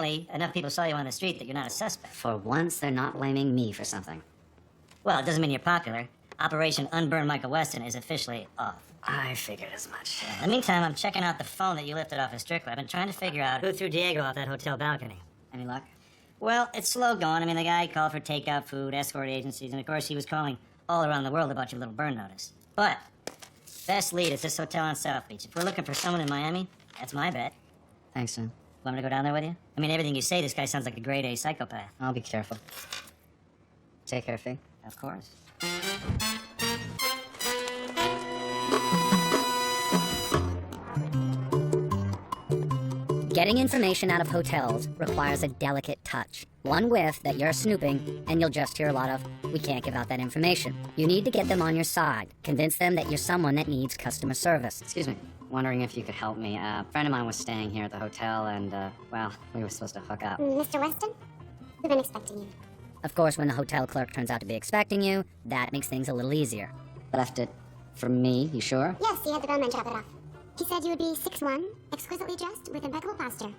enough people saw you on the street that you're not a suspect. For once, they're not blaming me for something. Well, it doesn't mean you're popular. Operation Unburn Michael Weston is officially off. I figured as much. In the meantime, I'm checking out the phone that you lifted off of Strickland. I've been trying to figure out who threw Diego off that hotel balcony. Any luck? Well, it's slow going. I mean, the guy called for takeout food, escort agencies, and of course he was calling all around the world about your little burn notice. But, best lead is this hotel on South Beach. If we're looking for someone in Miami, that's my bet. Thanks, son. Want me to go down there with you? I mean, everything you say, this guy sounds like a grade A psychopath. I'll be careful. Take care, Fee. Of course. Getting information out of hotels requires a delicate touch. One whiff that you're snooping, and you'll just hear a lot of, we can't give out that information. You need to get them on your side. Convince them that you're someone that needs customer service. Excuse me. Wondering if you could help me. A friend of mine was staying here at the hotel, and, well, we were supposed to hook up. Mr. Weston? We've been expecting you. Of course, when the hotel clerk turns out to be expecting you, that makes things a little easier. Left it for me, you sure? Yes, he had the bellman chop it off. He said you would be 6'1", exquisitely dressed, with impeccable posture.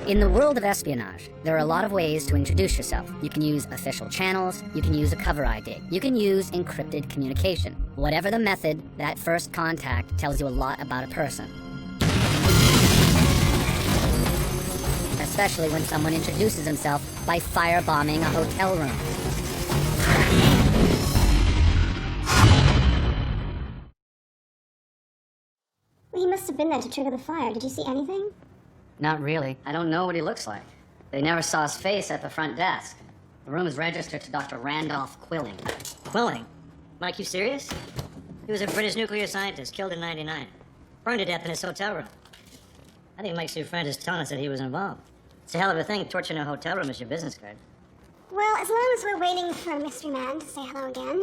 In the world of espionage, there are a lot of ways to introduce yourself. You can use official channels, you can use a cover ID, you can use encrypted communication. Whatever the method, that first contact tells you a lot about a person. Especially when someone introduces himself by firebombing a hotel room. Well, he must have been there to trigger the fire. Did you see anything? Not really. I don't know what he looks like. They never saw his face at the front desk. The room is registered to Dr. Randolph Quilling. Quilling? Mike, you serious? He was a British nuclear scientist, killed in '99. Burned to death in his hotel room. I think Mike's new friend is telling us that he was involved. It's a hell of a thing, torching a hotel room is your business card. Well, as long as we're waiting for a mystery man to say hello again,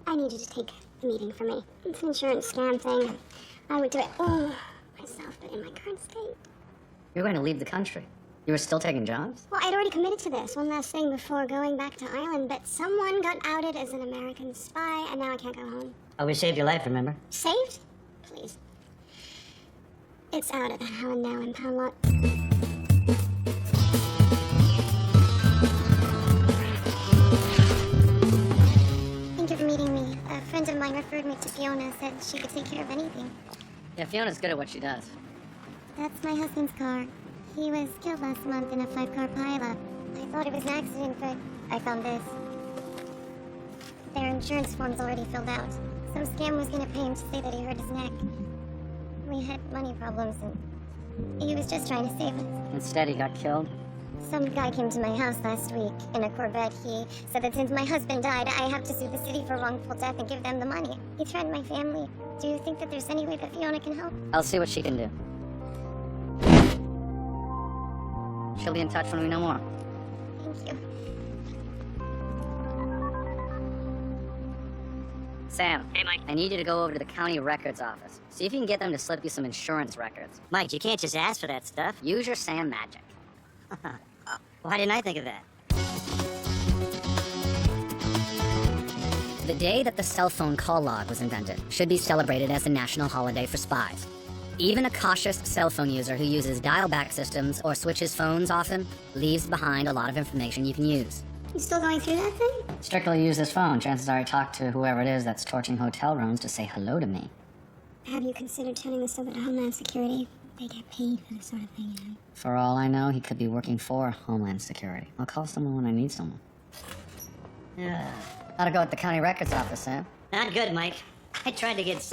I need you to take the meeting for me. It's an insurance scam thing. I would do it myself, but in my current state. You're going to leave the country. You were still taking jobs? Well, I'd already committed to this. One last thing before going back to Ireland, but someone got outed as an American spy, and now I can't go home. Oh, we saved your life, remember? Saved? Please. It's out at the How and Now impound lot. Thank you for meeting me. A friend of mine referred me to Fiona, said she could take care of anything. Yeah, Fiona's good at what she does. That's my husband's car. He was killed last month in a 5-car pileup. I thought it was an accident, but I found this. Their insurance form's already filled out. Some scam was gonna pay him to say that he hurt his neck. We had money problems, and he was just trying to save us. Instead, he got killed. Some guy came to my house last week in a Corvette. He said that since my husband died, I have to sue the city for wrongful death and give them the money. He threatened my family. Do you think that there's any way that Fiona can help? I'll see what she can do. She'll be in touch when we know more. Thank you. Sam. Hey, Mike. I need you to go over to the county records office. See if you can get them to slip you some insurance records. Mike, you can't just ask for that stuff. Use your Sam magic. Why didn't I think of that? The day that the cell phone call log was invented should be celebrated as a national holiday for spies. Even a cautious cell phone user who uses dial-back systems or switches phones often leaves behind a lot of information you can use. You still going through that thing? Strictly use this phone. Chances are I talked to whoever it is that's torching hotel rooms to say hello to me. Have you considered turning this over to Homeland Security? They get paid for this sort of thing, you know? For all I know, he could be working for Homeland Security. I'll call someone when I need someone. Yeah. How'd it go at the county records office, Sam? Not good, Mike. I tried to get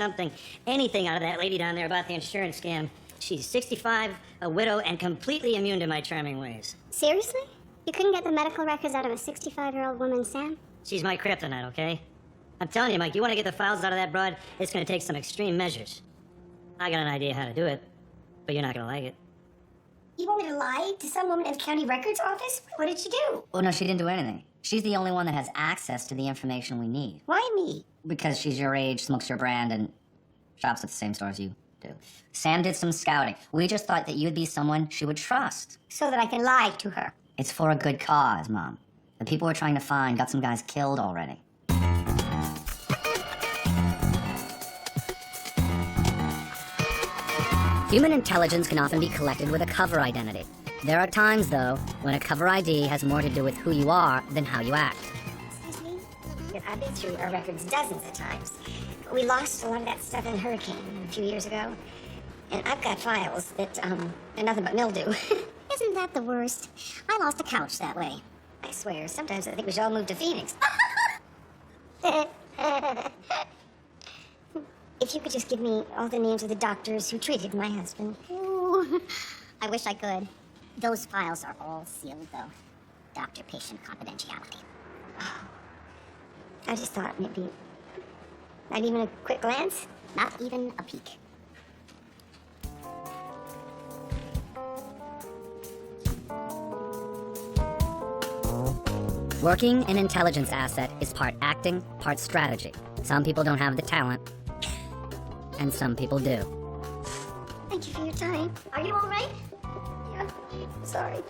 anything out of that lady down there about the insurance scam. She's 65, a widow, and completely immune to my charming ways. Seriously? You couldn't get the medical records out of a 65-year-old woman, Sam? She's my kryptonite, okay? I'm telling you, Mike, you want to get the files out of that broad, it's going to take some extreme measures. I got an idea how to do it, but you're not going to like it. You want me to lie to some woman at the county records office? What did she do? Oh, no, she didn't do anything. She's the only one that has access to the information we need. Why me? Because she's your age, smokes your brand, and shops at the same store as you do. Sam did some scouting. We just thought that you'd be someone she would trust. So that I can lie to her. It's for a good cause, Mom. The people we're trying to find got some guys killed already. Human intelligence can often be collected with a cover identity. There are times, though, when a cover ID has more to do with who you are than how you act. Excuse me? I've been through our records dozens of times. We lost a lot of that stuff in a hurricane a few years ago. And I've got files that, they're nothing but mildew. Isn't that the worst? I lost a couch that way. I swear, sometimes I think we should all move to Phoenix. If you could just give me all the names of the doctors who treated my husband. Ooh, I wish I could. Those files are all sealed, though. Doctor-patient confidentiality. I just thought maybe... Not even a quick glance? Not even a peek. Working an intelligence asset is part acting, part strategy. Some people don't have the talent, and some people do. Thank you for your time. Are you all right? Yeah. Sorry. It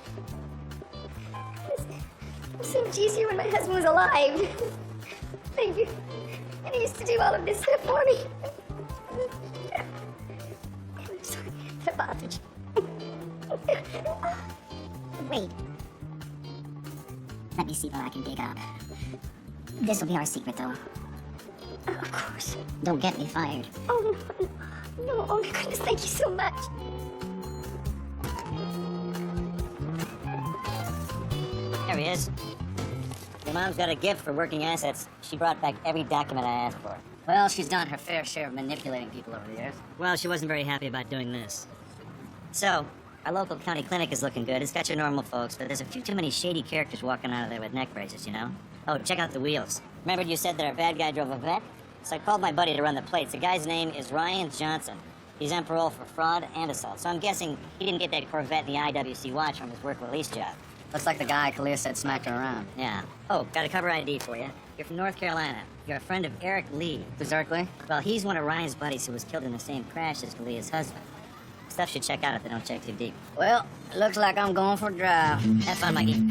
was so much easier when my husband was alive. Thank you. And he used to do all of this stuff for me. I'm sorry that I bothered you. Wait. Let me see what I can dig up. This will be our secret, though. Of course. Don't get me fired. Oh, no. No, oh my goodness, thank you so much. There he is. Your mom's got a gift for working assets. She brought back every document I asked for. Well, she's done her fair share of manipulating people over the years. Well, she wasn't very happy about doing this. So, our local county clinic is looking good. It's got your normal folks, but there's a few too many shady characters walking out of there with neck braces, you know? Oh, check out the wheels. Remember you said that our bad guy drove a vet? So I called my buddy to run the plates. The guy's name is Ryan Johnson. He's on parole for fraud and assault, so I'm guessing he didn't get that Corvette in the IWC watch from his work release job. Looks like the guy Kalia said smacked her around. Yeah. Oh, got a cover ID for you. You're from North Carolina. You're a friend of Eric Lee. Who's Eric Lee? Well, he's one of Ryan's buddies who was killed in the same crash as Kalia's husband. Stuff should check out if they don't check too deep. Well, looks like I'm going for a drive. Have fun, Mikey.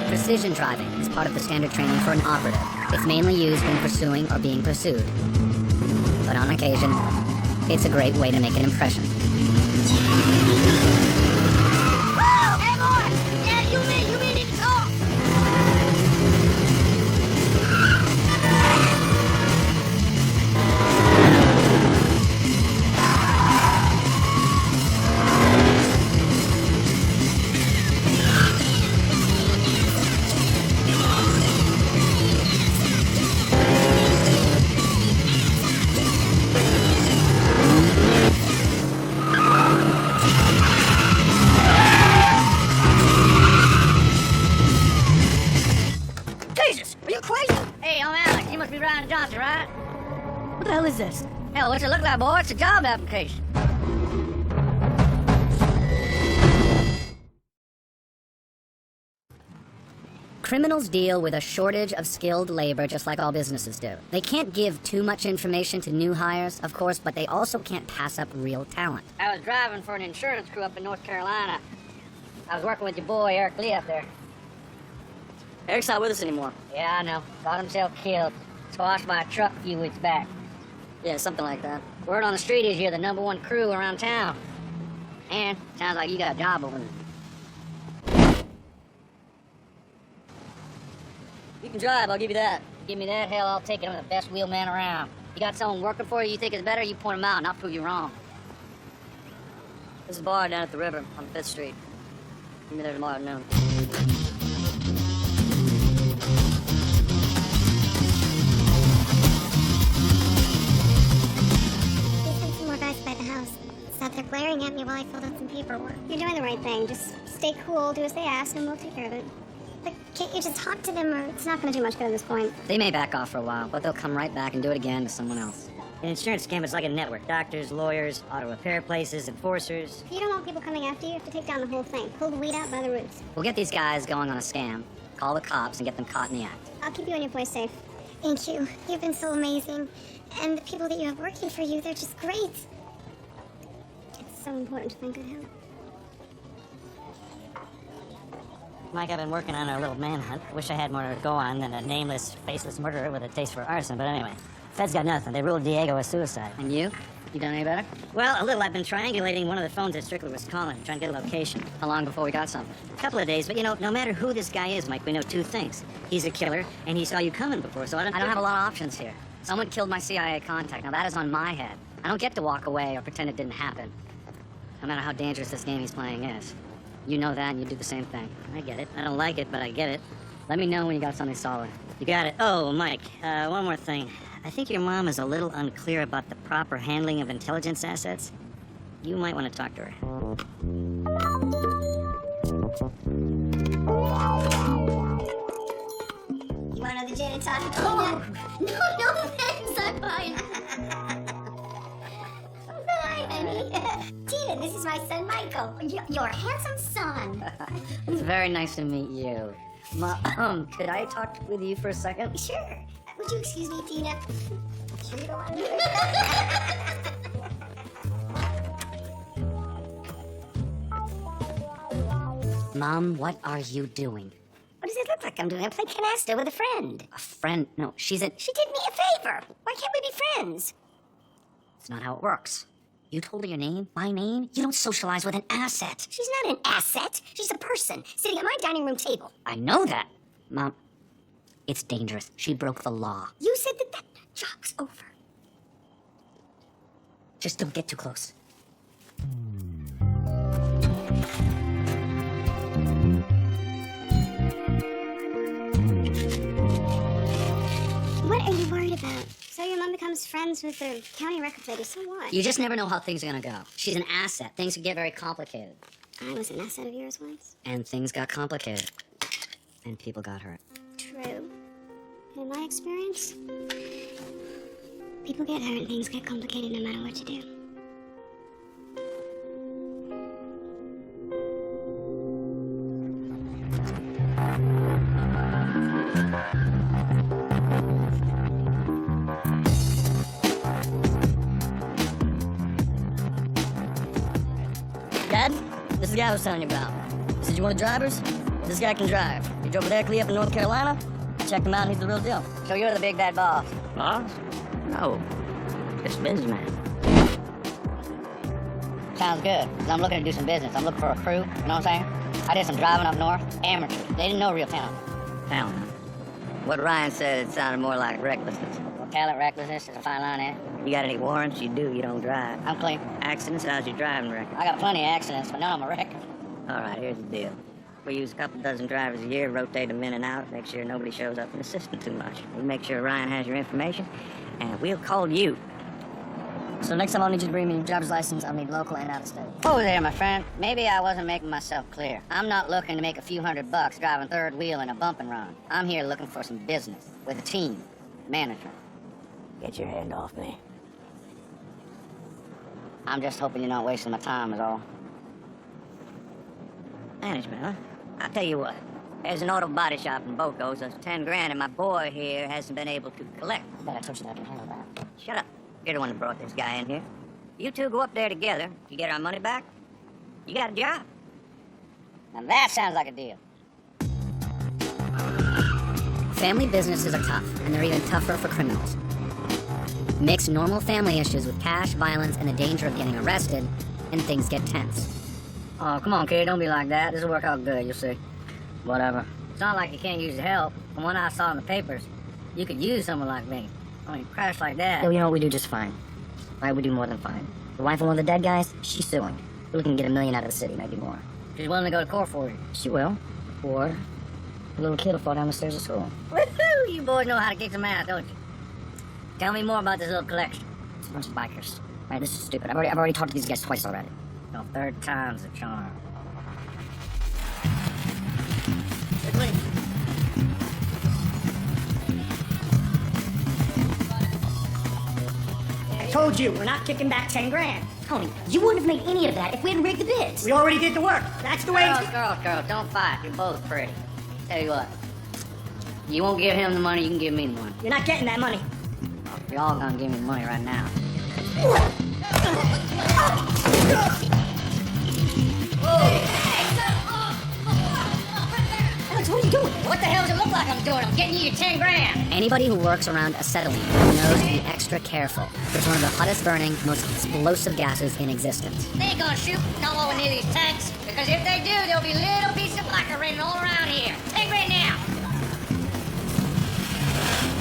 Precision driving is part of the standard training for an operative. It's mainly used when pursuing or being pursued. But on occasion, it's a great way to make an impression. What the hell is this? Hell, what's it look like, boy? It's a job application. Criminals deal with a shortage of skilled labor just like all businesses do. They can't give too much information to new hires, of course, but they also can't pass up real talent. I was driving for an insurance crew up in North Carolina. I was working with your boy, Eric Lee, up there. Eric's not with us anymore. Yeah, I know. Got himself killed. Squashed by a truck a few weeks back. Yeah, something like that. Word on the street is you're the #1 crew around town. And sounds like you got a job over there. You can drive, I'll give you that. Give me that, hell, I'll take it. I'm the best wheelman around. You got someone working for you think is better, you point them out and I'll prove you wrong. There's a bar down at the river on 5th Street. Meet me there tomorrow at noon. Sat there glaring at me while I filled out some paperwork. You're doing the right thing. Just stay cool, do as they ask, and we'll take care of it. But can't you just talk to them, or it's not going to do much good at this point? They may back off for a while, but they'll come right back and do it again to someone else. An insurance scam is like a network. Doctors, lawyers, auto repair places, enforcers. If you don't want people coming after you, you have to take down the whole thing. Pull the weed out by the roots. We'll get these guys going on a scam, call the cops, and get them caught in the act. I'll keep you and your boys safe. Thank you. You've been so amazing. And the people that you have working for you, they're just great. It's so important to find good help. Mike, I've been working on our little manhunt. Wish I had more to go on than a nameless, faceless murderer with a taste for arson, but anyway. Feds got nothing. They ruled Diego a suicide. And you? You done any better? Well, a little. I've been triangulating one of the phones that Strickler was calling, trying to get a location. How long before we got something? A couple of days, but no matter who this guy is, Mike, we know two things. He's a killer, and he saw you coming before, so I don't have a lot of options here. Someone killed my CIA contact. Now that is on my head. I don't get to walk away or pretend it didn't happen. No matter how dangerous this game he's playing is. You know that, and you do the same thing. I get it. I don't like it, but I get it. Let me know when you got something solid. You got it. Oh, Mike, one more thing. I think your mom is a little unclear about the proper handling of intelligence assets. You might want to talk to her. You want another gin and tonic? Oh, no, thanks. I'm fine. Bye, honey. Tina, this is my son, Michael. Your handsome son. It's very nice to meet you. Mom, could I talk with you for a second? Sure. Would you excuse me, Tina? Sure you don't want to. Mom, what are you doing? What does it look like I'm doing? I'm playing canasta with a friend. A friend? No, She did me a favor. Why can't we be friends? It's not how it works. You told her your name, my name? You don't socialize with an asset. She's not an asset. She's a person sitting at my dining room table. I know that. Mom, it's dangerous. She broke the law. You said that job's over. Just don't get too close. What are you worried about? So your mom becomes friends with the county records lady, so what? You just never know how things are gonna go. She's an asset. Things could get very complicated. I was an asset of yours once. And things got complicated. And people got hurt. True. In my experience, people get hurt and things get complicated no matter what you do. Dad, this is the guy I was telling you about. He said you wanted drivers? This guy can drive. He drove with Eckley up in North Carolina. Checked him out and he's the real deal. So you're the big bad boss. Boss? No. Just businessman. Sounds good. 'Cause I'm looking to do some business. I'm looking for a crew. You know what I'm saying? I did some driving up north. Amateurs. They didn't know real talent. Talent. What Ryan said, it sounded more like recklessness. Well, talent, recklessness is a fine line, eh? You got any warrants? You do. You don't drive. I'm clean. Accidents? How's your driving record? I got plenty of accidents, but none of them are wreck. All right, here's the deal. We use a couple dozen drivers a year, rotate them in and out, make sure nobody shows up in the system too much. We make sure Ryan has your information, and we'll call you. So next time I'll need you to bring me your driver's license. I'll need local and out of state. Oh there, my friend. Maybe I wasn't making myself clear. I'm not looking to make a few $100 driving third wheel in a bump and run. I'm here looking for some business with a team, management. Get your hand off me. I'm just hoping you're not wasting my time is all. Management, huh? I'll tell you what. There's an auto body shop in Boco's that's 10 grand, and my boy here hasn't been able to collect. I bet I told you that I can handle that. Shut up. You're the one that brought this guy in here. You two go up there together. You get our money back, you got a job. Now that sounds like a deal. Family businesses are tough, and they're even tougher for criminals. Mix normal family issues with cash, violence, and the danger of getting arrested, and things get tense. Oh, come on, kid, don't be like that. This will work out good, you'll see. Whatever. It's not like you can't use the help. From what I saw in the papers, you could use someone like me. I mean, crash like that. Yeah, you know what? We do just fine. Right, we do more than fine. The wife of one of the dead guys, she's suing. We're looking to get $1 million out of the city, maybe more. She's willing to go to court for you. She will. Or a little kid will fall down the stairs of school. Woohoo! You boys know how to kick some ass, don't you? Tell me more about this little collection. It's a bunch of bikers. Right, this is stupid. I've already talked to these guys twice already. No, third time's the charm. I told you, we're not kicking back 10 grand. Tony, you wouldn't have made any of that if we hadn't rigged the bids. We already did the work. That's the way Girls, don't fight. You're both pretty. Tell you what. You won't give him the money, you can give me the money. You're not getting that money. You're all gonna give me the money right now. Alex, what What are you doing? What the hell does it look like I'm doing? I'm getting you your 10 grand. Anybody who works around acetylene knows to be extra careful. It's one of the hottest burning, most explosive gases in existence. They ain't gonna shoot no over near these tanks, because if they do, there'll be little pieces of lacquer raining all around here. 10 grand now.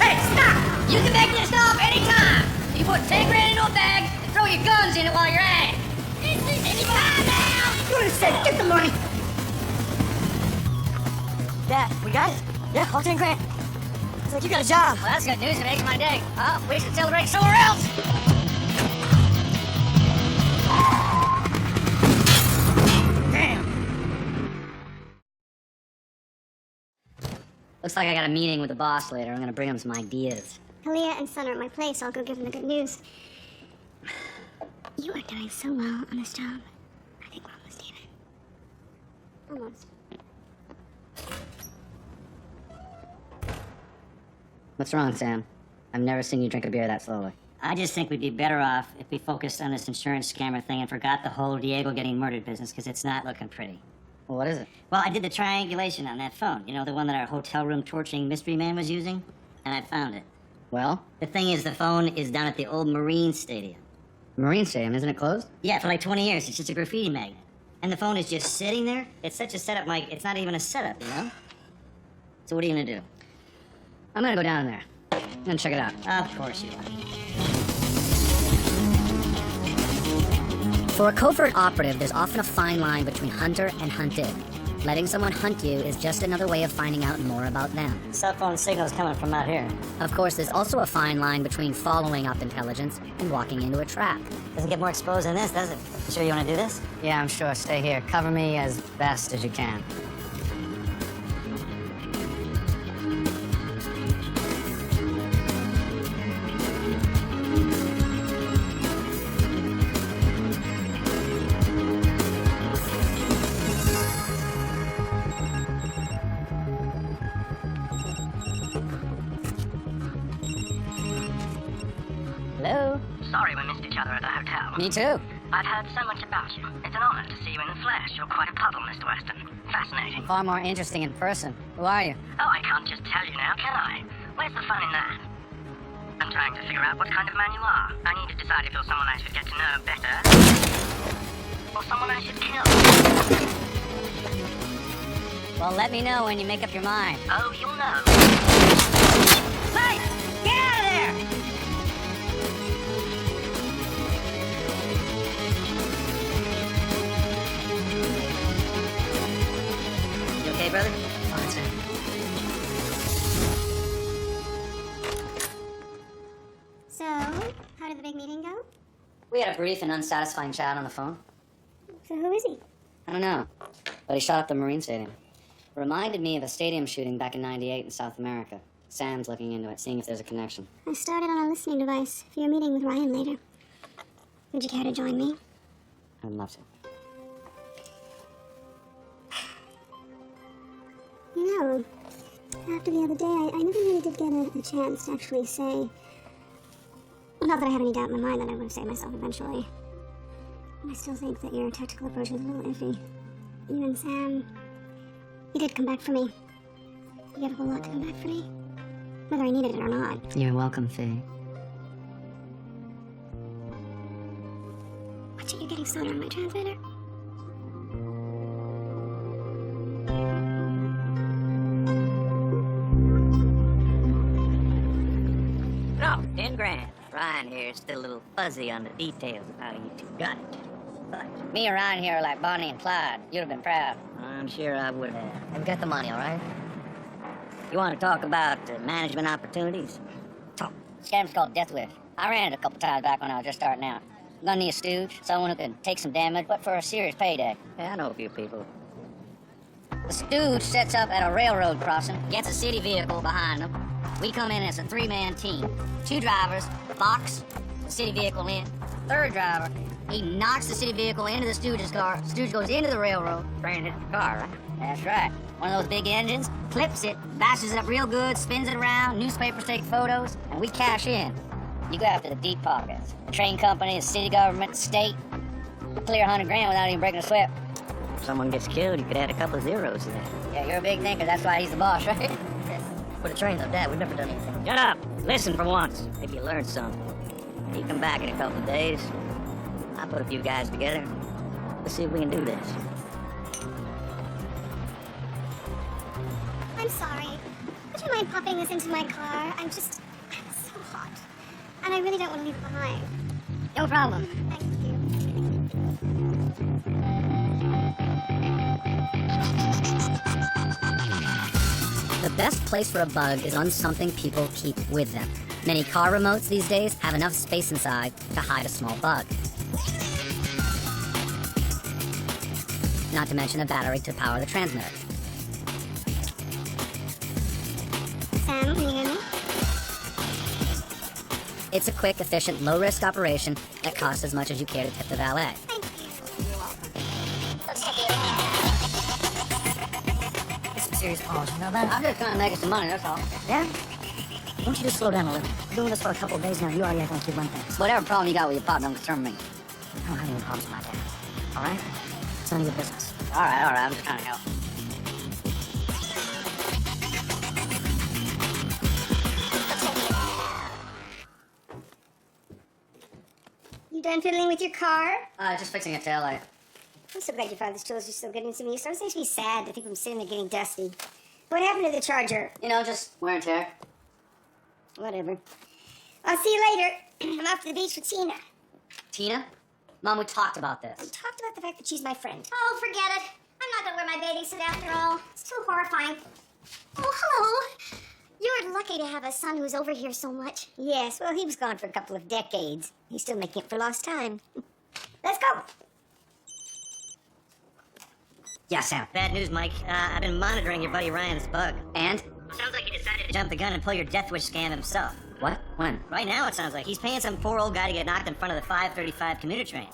Hey, stop! You can make this stop anytime. You put 10 grand into a bag and throw your guns in it while you're at it. It's fine now. What is that? Get the money. Dad, we got it. Yeah, all 10 grand. It's like you got a job. Well, that's good news. It makes my day. Oh, we should celebrate somewhere else. Damn. Looks like I got a meeting with the boss later. I'm gonna bring him some ideas. Kalia and Son are at my place. I'll go give them the good news. You are doing so well on this job. I think we're almost even. Almost. What's wrong, Sam? I've never seen you drink a beer that slowly. I just think we'd be better off if we focused on this insurance scammer thing and forgot the whole Diego getting murdered business, because it's not looking pretty. Well, what is it? Well, I did the triangulation on that phone. You know, the one that our hotel room torching mystery man was using? And I found it. Well, The thing is, the phone is down at the old Marine Stadium. Marine Stadium, isn't it closed? Yeah, for like 20 years. It's just a graffiti magnet. And the phone is just sitting there. It's such a setup, Mike. It's not even a setup, you know? So what are you gonna do? I'm gonna go down there. I'm gonna check it out. Of course you are. For a covert operative, there's often a fine line between hunter and hunted. Letting someone hunt you is just another way of finding out more about them. Cell phone signal's coming from out here. Of course, there's also a fine line between following up intelligence and walking into a trap. Doesn't get more exposed than this, does it? You sure you wanna do this? Yeah, I'm sure. Stay here. Cover me as best as you can. Hello? Sorry we missed each other at the hotel. Me too. I've heard so much about you. It's an honor to see you in the flesh. You're quite a puzzle, Mr. Weston. Fascinating. Far more interesting in person. Who are you? Oh, I can't just tell you now, can I? Where's the fun in that? I'm trying to figure out what kind of man you are. I need to decide if you're someone I should get to know better, or someone I should kill. Well, let me know when you make up your mind. Oh, you'll know. Hey, get out of there! You okay, brother? Fine, sir. So, how did the big meeting go? We had a brief and unsatisfying chat on the phone. So who is he? I don't know, but he shot up the Marine Stadium. Reminded me of a stadium shooting back in '98 in South America. Sam's looking into it, seeing if there's a connection. I started on a listening device for your meeting with Ryan later. Would you care to join me? I'd love to. You know, after the other day, I never really did get a chance to actually say... Not that I have any doubt in my mind that I would have saved myself eventually. I still think that your tactical approach is a little iffy. You and Sam... You did come back for me. You gave up a lot to come back for me. Whether I needed it or not. You're welcome, Fee. Watch it, you're getting soda on my translator. No, 10 grand. Ryan here is still a little fuzzy on the details of how you two got it. But Me and Ryan here are like Bonnie and Clyde. You'd have been proud. I'm sure I would have. I've got the money, all right? You want to talk about management opportunities? Talk. Scam's called Death Wish. I ran it a couple times back when I was just starting out. Gonna need a stooge, someone who can take some damage, but for a serious payday. Yeah, I know a few people. The stooge sets up at a railroad crossing, gets a city vehicle behind him. We come in as a three-man team. 2 drivers, Fox, the city vehicle in. 3rd driver, he knocks the city vehicle into the stooge's car. Stooge goes into the railroad. Brandon hit the car, right? That's right. One of those big engines, clips it, bashes it up real good, spins it around, newspapers take photos, and we cash in. You go after the deep pockets. The train company, the city government, the state. Clear $100 grand without even breaking a sweat. If someone gets killed, you could add a couple of zeros to that. Yeah, you're a big thinker. That's why he's the boss, right? Put a train of that. We've never done anything. Shut up! Listen for once. Maybe you learned something. You come back in a couple of days. I'll put a few guys together. Let's see if we can do this. I'm sorry. Would you mind popping this into my car? I'm so hot. And I really don't want to leave it behind. No problem. Thank you. The best place for a bug is on something people keep with them. Many car remotes these days have enough space inside to hide a small bug. Not to mention a battery to power the transmitter. Sam, can you hear me? It's a quick, efficient, low-risk operation that costs as much as you care to tip the valet. Thank you. You're welcome. It's some serious polish, you know that? I'm just trying to make us some money, that's all. Yeah? Why don't you just slow down a little? We're doing this for a couple of days now. You already act like you run things. Whatever problem you got with your partner, don't concern me. I don't have any problems with my dad. All right? It's none of your business. All right, I'm just trying to help. You done fiddling with your car? Just fixing a taillight. I'm so glad your father's tools are still good in some use. I was actually sad to think of them sitting there getting dusty. What happened to the charger? You know, just wear and tear. Whatever. I'll see you later. I'm off to the beach with Tina. Tina? Mom, we talked about We this. talked about the fact that she's my friend. Oh, forget it. I'm not gonna wear my bathing suit after all. It's too horrifying. Oh, hello. You're lucky to have a son who's over here so much. Yes, well, he was gone for a couple of decades. He's still making up for lost time. Let's go. Yeah, Sam. Bad news, Mike. I've been monitoring your buddy Ryan's bug. And? Sounds like he decided to jump the gun and pull your Death Wish scam himself. What? When? Right now, it sounds like he's paying some poor old guy to get knocked in front of the 535 commuter train.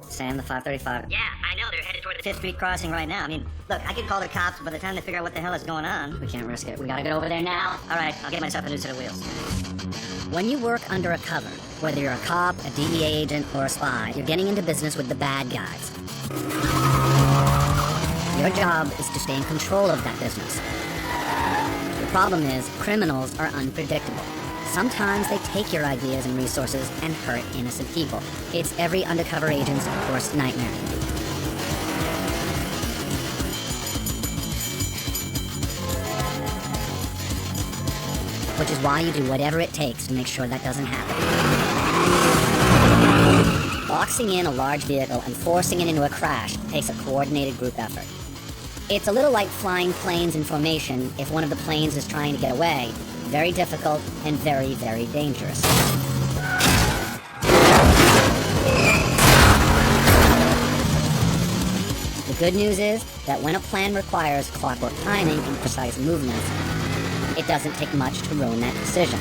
Sam, the 535. Yeah, I know. They're headed toward the 5th Street crossing right now. I mean, look, I could call the cops, but by the time they figure out what the hell is going on... We can't risk it. We gotta get over there now. All right, I'll get myself a new set of wheels. When you work under a cover, whether you're a cop, a DEA agent, or a spy, you're getting into business with the bad guys. Your job is to stay in control of that business. The problem is, criminals are unpredictable. Sometimes they take your ideas and resources and hurt innocent people. It's every undercover agent's worst nightmare. Which is why you do whatever it takes to make sure that doesn't happen. Boxing in a large vehicle and forcing it into a crash takes a coordinated group effort. It's a little like flying planes in formation if one of the planes is trying to get away. Very difficult and very, very dangerous. The good news is that when a plan requires clockwork timing and precise movements, it doesn't take much to ruin that decision.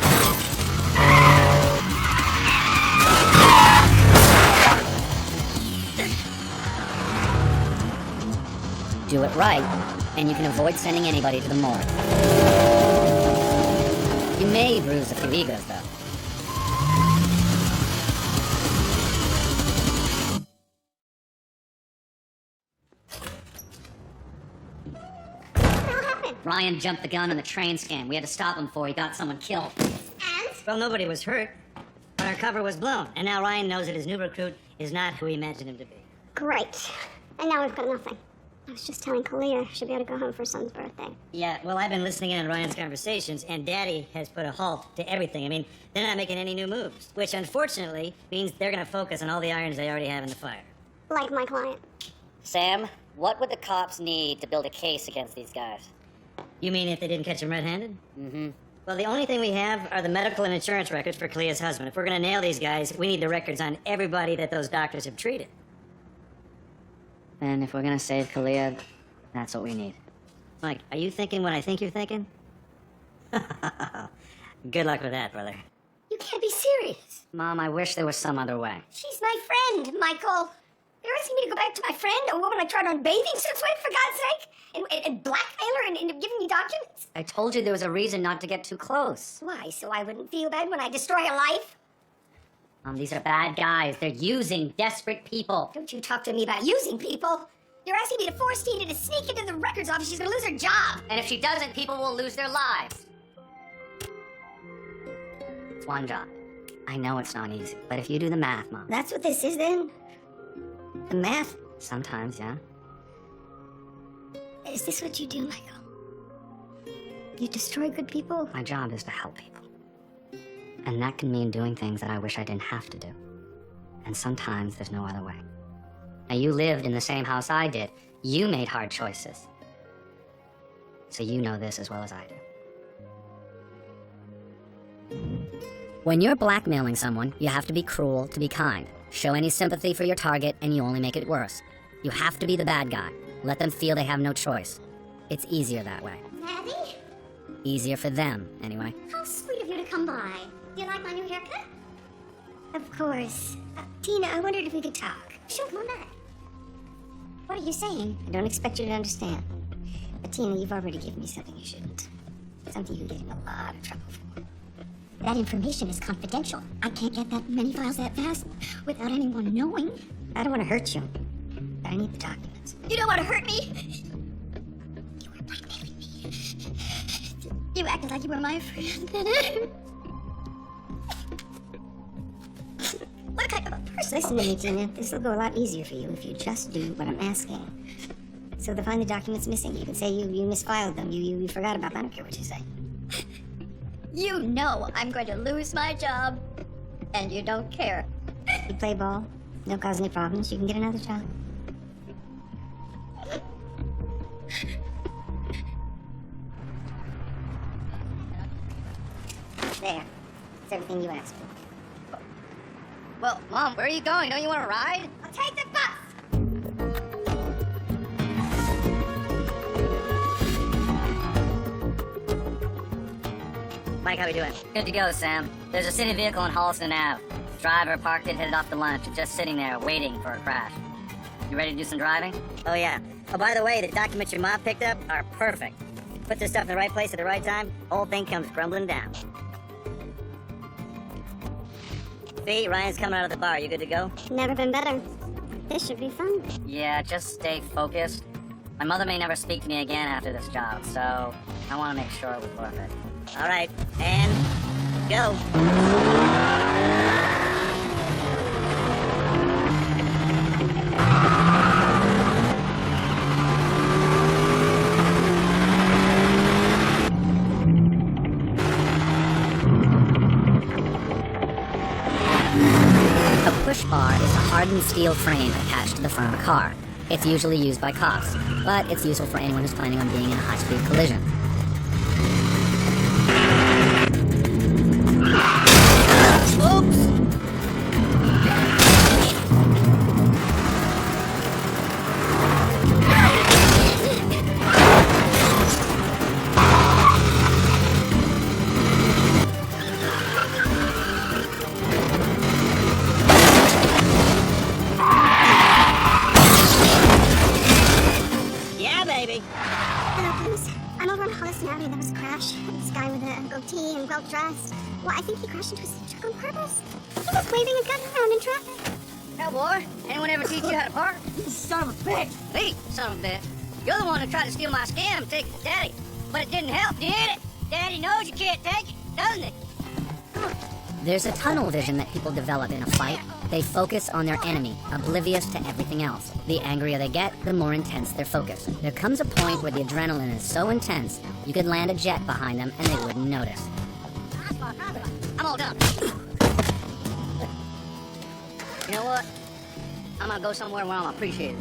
Do it right, and you can avoid sending anybody to the morgue. You may bruise a few egos, though. What happened? Ryan jumped the gun on the train scam. We had to stop him before he got someone killed. And? Well, nobody was hurt, but our cover was blown. And now Ryan knows that his new recruit is not who he imagined him to be. Great. And now we've got nothing. I was just telling Kalia she'll be able to go home for her son's birthday. Yeah, well, I've been listening in on Ryan's conversations, and Daddy has put a halt to everything. I mean, they're not making any new moves, which unfortunately means they're going to focus on all the irons they already have in the fire. Like my client. Sam, what would the cops need to build a case against these guys? You mean if they didn't catch him red-handed? Mm-hmm. Well, the only thing we have are the medical and insurance records for Kalia's husband. If we're going to nail these guys, we need the records on everybody that those doctors have treated. And if we're gonna save Kalia, that's what we need. Mike, are you thinking what I think you're thinking? Good luck with that, brother. You can't be serious. Mom, I wish there was some other way. She's my friend, Michael. You're asking me to go back to my friend, a woman I tried on bathing suits with, for God's sake? And blackmail her and giving me documents? I told you there was a reason not to get too close. Why, so I wouldn't feel bad when I destroy a life? These are bad guys. They're using desperate people. Don't you talk to me about using people. You're asking me to force Tina to sneak into the records office. She's gonna lose her job. And if she doesn't, people will lose their lives. It's one job. I know it's not easy, but if you do the math, Mom. That's what this is then? The math? Sometimes, yeah. Is this what you do, Michael? You destroy good people? My job is to help people. And that can mean doing things that I wish I didn't have to do. And sometimes there's no other way. Now, you lived in the same house I did. You made hard choices. So you know this as well as I do. When you're blackmailing someone, you have to be cruel to be kind. Show any sympathy for your target, and you only make it worse. You have to be the bad guy. Let them feel they have no choice. It's easier that way. Abby? Easier for them, anyway. How sweet of you to come by. Do you like my new haircut? Of course. Tina, I wondered if we could talk. Sure, come on back. What are you saying? I don't expect you to understand. But Tina, you've already given me something you shouldn't. Something you get in a lot of trouble for. That information is confidential. I can't get that many files that fast without anyone knowing. I don't want to hurt you, but I need the documents. You don't want to hurt me? You were blackmailing me. You acted like you were my friend. What kind of a person? Listen to me, Tina. This will go a lot easier for you if you just do what I'm asking. So to find the documents missing, you can say you misfiled them. You forgot about them. I don't care what you say. You know I'm going to lose my job, and you don't care. You play ball, don't cause any problems, you can get another job. There. It's everything you asked for. Well, Mom, where are you going? Don't you want to ride? I'll take the bus! Mike, how we doing? Good to go, Sam. There's a city vehicle in Holliston Ave. Driver parked it, headed off to lunch, and just sitting there waiting for a crash. You ready to do some driving? Oh, yeah. Oh, by the way, the documents your mom picked up are perfect. Put this stuff in the right place at the right time, whole thing comes crumbling down. See, Ryan's coming out of the bar. You good to go? Never been better. This should be fun. Yeah, just stay focused. My mother may never speak to me again after this job, so I want to make sure it was worth it. All right, and go. A push bar is a hardened steel frame attached to the front of a car. It's usually used by cops, but it's useful for anyone who's planning on being in a high-speed collision. Yeah, baby. Hello, Bruce. I'm over on Holliston Avenue. There was a crash. This guy with a goatee and well-dressed. Well, I think he crashed into his truck on purpose. He was waving his gun around in traffic. Hell, boy, anyone ever teach you how to park? Son of a bitch. Me, son of a bitch. You're the one who tried to steal my scam and take it to Daddy. But it didn't help, did it? Daddy knows you can't take it, doesn't it? There's a tunnel vision that people develop in a fight. They focus on their enemy, oblivious to everything else. The angrier they get, the more intense their focus. There comes a point where the adrenaline is so intense, you could land a jet behind them and they wouldn't notice. I'm all done. You know what? I'm gonna go somewhere where I'm appreciated.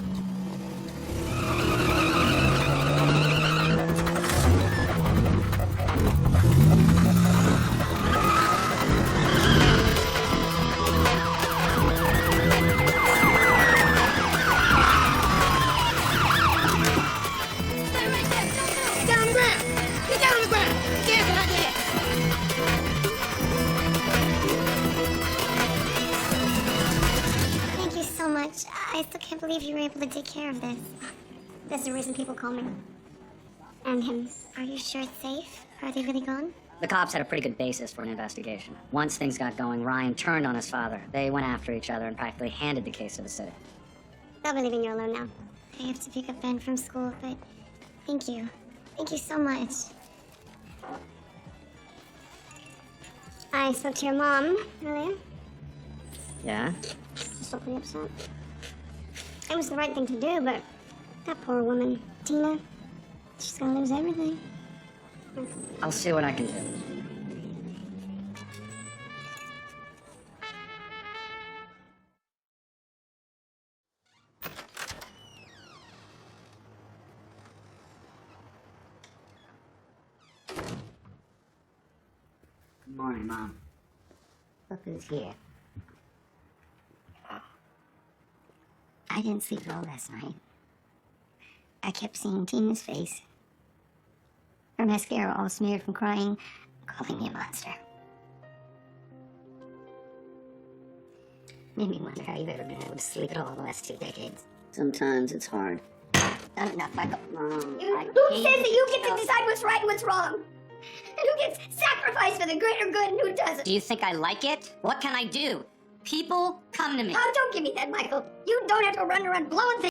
Thank you so much. I still can't believe you were able to take care of this. That's the reason people call me. And him. Are you sure it's safe? Are they really gone? The cops had a pretty good basis for an investigation. Once things got going, Ryan turned on his father. They went after each other and practically handed the case to the city. They'll be leaving you alone now. I have to pick up Ben from school, but thank you. Thank you so much. I spoke to your mom earlier. Yeah? She's still pretty upset. It was the right thing to do, but that poor woman, Tina, she's gonna lose everything. I'll see what I can do. Good morning, Mom. Look who's here. I didn't sleep well last night. I kept seeing Tina's face. Her mascara all smeared from crying, calling me a monster. Made me wonder how you've ever been able to sleep at all the last 2 decades. Sometimes it's hard. Not enough, Michael. Mom, Who says that you get to decide what's right and what's wrong? And who gets sacrificed for the greater good and who doesn't? Do you think I like it? What can I do? People come to me. Oh, don't give me that, Michael. You don't have to run around blowing things.